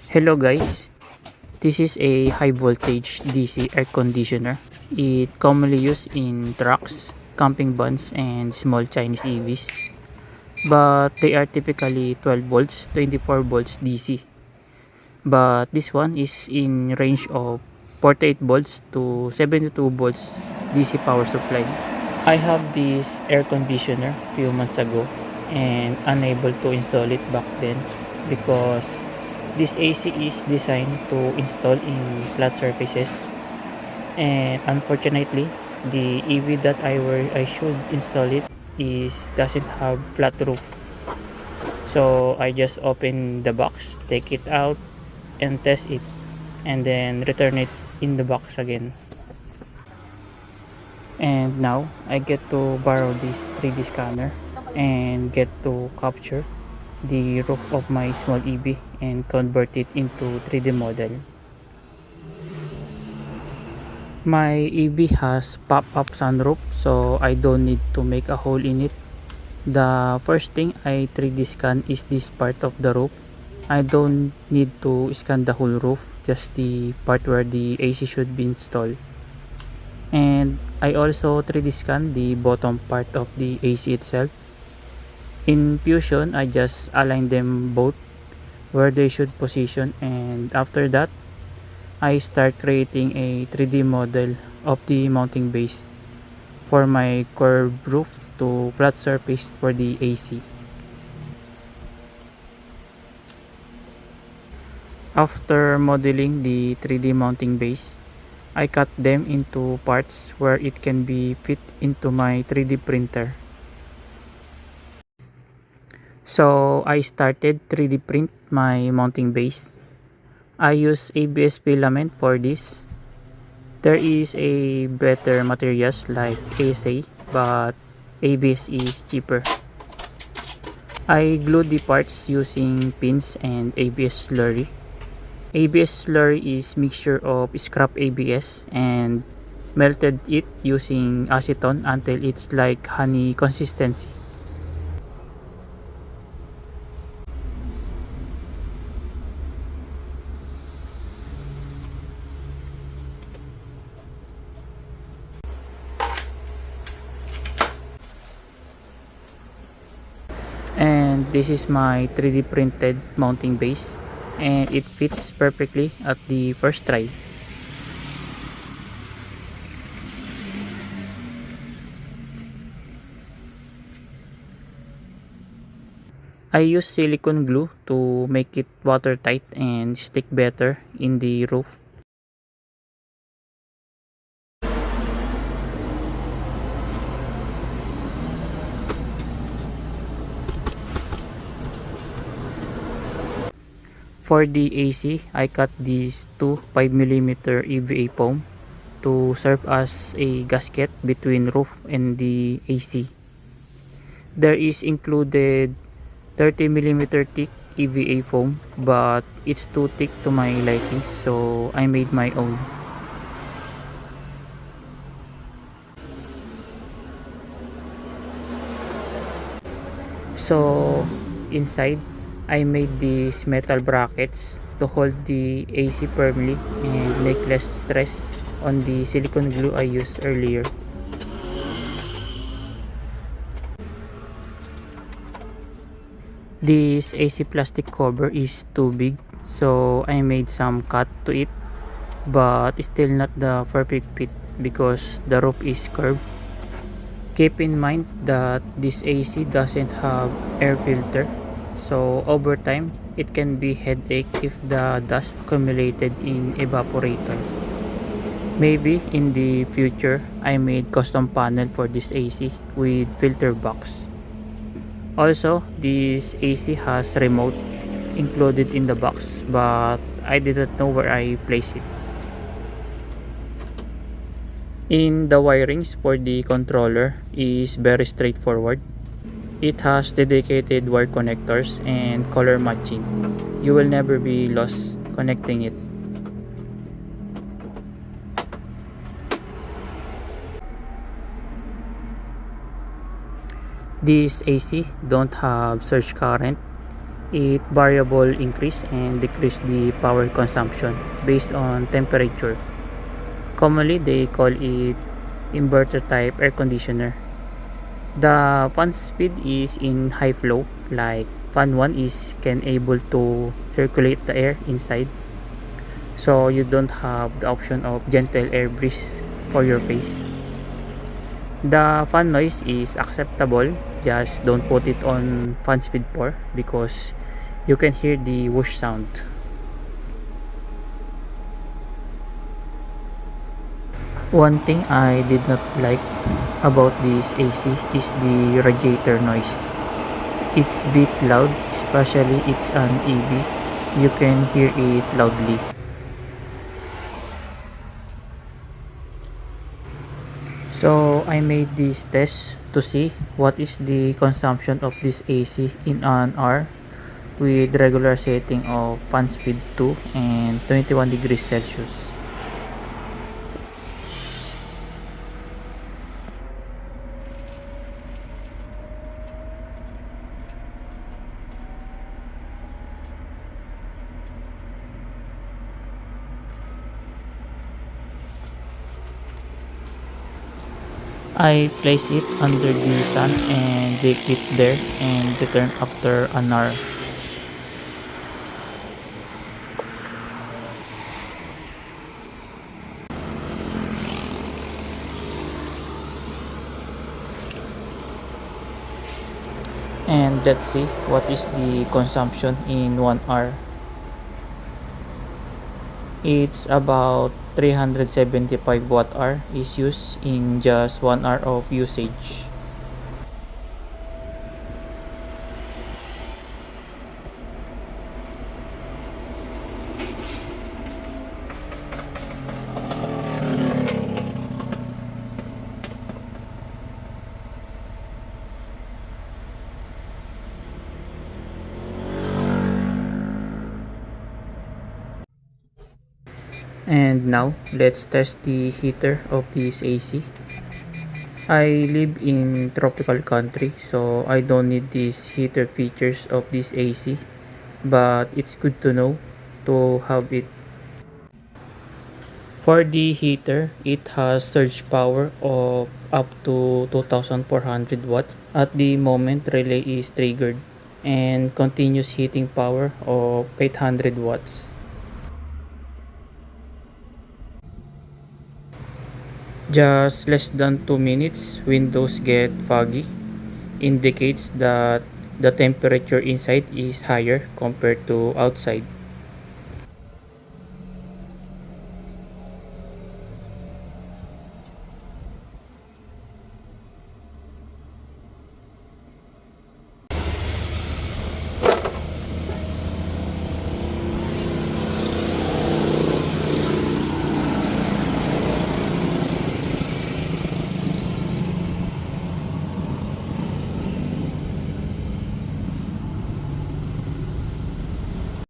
Hello guys, this is a high voltage DC air conditioner. It commonly used in trucks, camping vans, and small Chinese EVs. But they are typically 12 volts, 24 volts DC. But this one is in range of 48 volts to 72 volts DC power supply. I have this air conditioner few months ago and unable to install it back then because this AC is designed to install in flat surfaces, and unfortunately the EV that I should install it is doesn't have flat roof. So I just open the box, take it out and test it, and then return it in the box again. And now I get to borrow this 3D scanner and get to capture the roof of my small EV and convert it into 3D model. My EV has pop-up sunroof, so I don't need to make a hole in it. The first thing I 3D scan is this part of the roof. I don't need to scan the whole roof, just the part where the AC should be installed. And I also 3D scan the bottom part of the AC itself. In Fusion, I just align them both where they should position, and after that I start creating a 3D model of the mounting base for my curved roof to flat surface for the AC. After modeling the 3D mounting base, I cut them into parts where it can be fit into my 3D printer. So I started 3D print my mounting base. I use ABS filament for this. There is a better materials like ASA, but ABS is cheaper. I glued the parts using pins and ABS slurry. ABS slurry is mixture of scrap ABS and melted it using acetone until it's like honey consistency. And this is my 3D printed mounting base, and it fits perfectly at the first try. I use silicone glue to make it watertight and stick better in the roof. For the AC, I cut these two 5mm EVA foam to serve as a gasket between roof and the AC. There is included 30mm thick EVA foam, but it's too thick to my liking, so I made my own. So inside, I made these metal brackets to hold the AC firmly and make less stress on the silicone glue I used earlier. This AC plastic cover is too big, so I made some cut to it, but still not the perfect fit because the roof is curved. Keep in mind that this AC doesn't have air filter, so over time it can be headache if the dust accumulated in evaporator. Maybe in the future I made custom panel for this AC with filter box. Also, this AC has remote included in the box, but I didn't know where I place it. In the wirings for the controller is very straightforward. It has dedicated wire connectors and color matching. You will never be lost connecting it. This AC don't have surge current. It variable increase and decrease the power consumption based on temperature. Commonly, they call it inverter type air conditioner. The fan speed is in high flow, like fan 1 is can able to circulate the air inside, so you don't have the option of gentle air breeze for your face. The fan noise is acceptable, just don't put it on fan speed 4 because you can hear the whoosh sound. One thing I did not like about this AC is the radiator noise. It's bit loud, especially it's an EV. You can hear it loudly. So I made this test to see what is the consumption of this AC in an hour with regular setting of fan speed 2 and 21 degrees Celsius. I place it under the sun and leave it there and return after an hour. And let's see what is the consumption in 1 hour. It's about 375 watt hour is used in just 1 hour of usage. And now let's test the heater of this AC. I live in tropical country, so I don't need these heater features of this AC, but it's good to know to have it. For the heater, it has surge power of up to 2400 watts. At the moment relay is triggered and continuous heating power of 800 watts. Just less than 2 minutes, windows get foggy, indicates that the temperature inside is higher compared to outside.